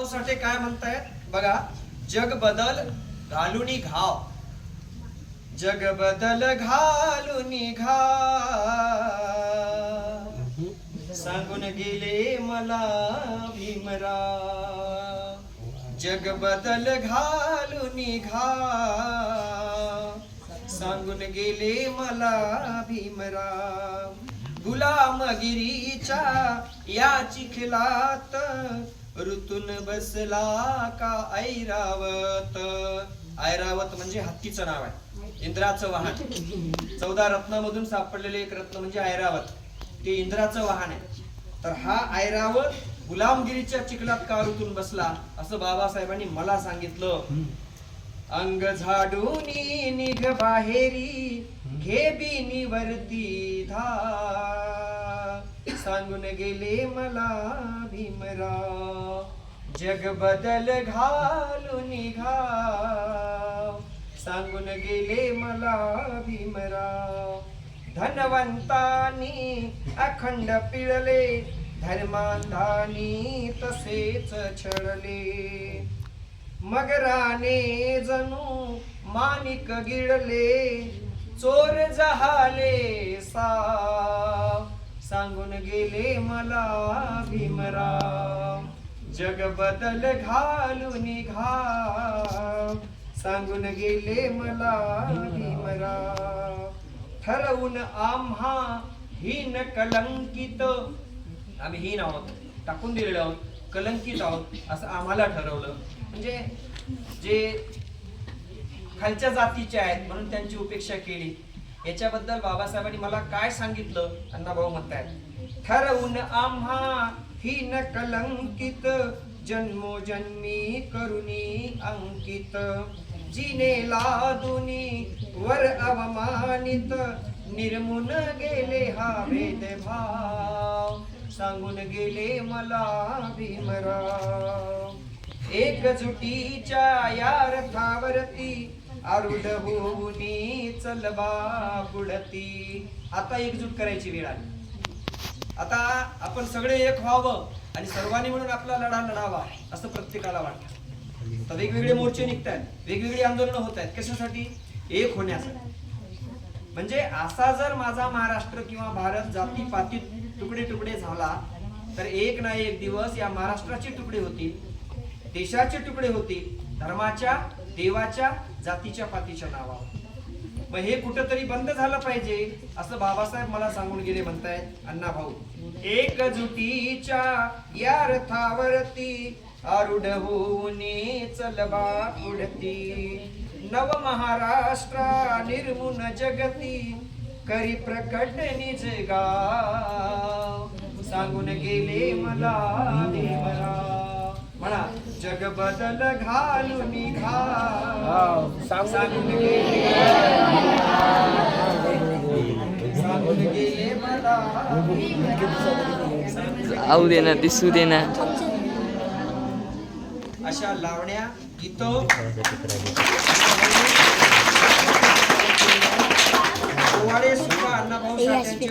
साठी काय म्हणतायत बघा, जग बदल घालूनी घाव, जग बदल घालूनी घाव, सांगून गेले मला भीमराव. जग बदल घालूनी घाव, सांगून गेले मला भीमराव. गुलामगिरीच्या या चिखलात ऋतून बसला का ऐरावत. ऐरावत म्हणजे हत्तीचं नाव आहे, इंद्राचं वाहन. 14 रत्नामधून सापडलेले एक रत्न म्हणजे ऐरावत, ते इंद्राचं वाहन आहे. तर हा ऐरावत गुलामगिरीच्या चिखलात का ऋतून बसला असं बाबासाहेबांनी मला सांगितलं. अंग झाडूनी निघ बाहेरी, घे बिनीवरती धाव, सांगून गेले मला भीमराव. जग बदल घालून घाव, सांगून गेले मला भीमराव. धनवंतानी अखंड पिळले, धर्मांधानी तसेच छळले. मगराने जणू माणिक गिळले, चोर जहाले साव, सांगून गेले मला भीमराव. जग बदल घालून घाव, सांगून गेले मला भीमराव. ठरवून आम्हा हीन कलंकित, आम्ही हीन आहोत, टाकून दिलेले आहोत, कलंकित आहोत असं आम्हाला ठरवलं. म्हणजे जे खालच्या जातीचे आहेत म्हणून त्यांची उपेक्षा केली. याच्याबद्दल बाबासाहेबांनी मला काय सांगितलं अण्णाभाऊ म्हणतायत. ठरवून आम्हा हीन कलंकित, जन्मोजन्मी करुणी अंकित. जिने लादुनी वर अवमानित, निर्मून गेले हा भेदभाव, सांगून गेले मला भीमराव. एकजुटीच्या या रथावरती, आरूढ होऊनी चलबा पुढती. आता एकजूट करायची वेळ आली. आता आपण सगळे एक व्हावं आणि सर्वांनी म्हणून आपला लढा लढावा असं प्रत्येकाला वाटतं. तर वेगवेगळे मोर्चे निघतायत, वेगवेगळी आंदोलनं होत आहेत. कशासाठी? एक होण्यासाठी. म्हणजे असा जर माझा महाराष्ट्र किंवा भारत जातीपातीत तुकडे तुकडे झाला तर एक ना एक दिवस या महाराष्ट्राचे तुकडे होतील, देशाचे तुकडे होतील, धर्माच्या, देवाच्या, जातीच्या पातीच्या नावावर. मग हे कुठंतरी बंद झालं पाहिजे असं बाबासाहेब मला सांगून गेले म्हणतायत अण्णाभाऊ. एकजुटीच्या या रथावरती, आरूढ होऊनी चलबा पुढती. नव महाराष्ट्रा निर्मून जगती, करी प्रकट निज गाव, सांगून गेले मला भीमराव. म्हणा, जग बदल घालून घाव, सांगून गेले, सांगून गेले मला आऊ दे ना, दिसू दे ना. अशा लावण्या इथं पोवाडे सुद्धा अण्णाभाऊ साठे यांचे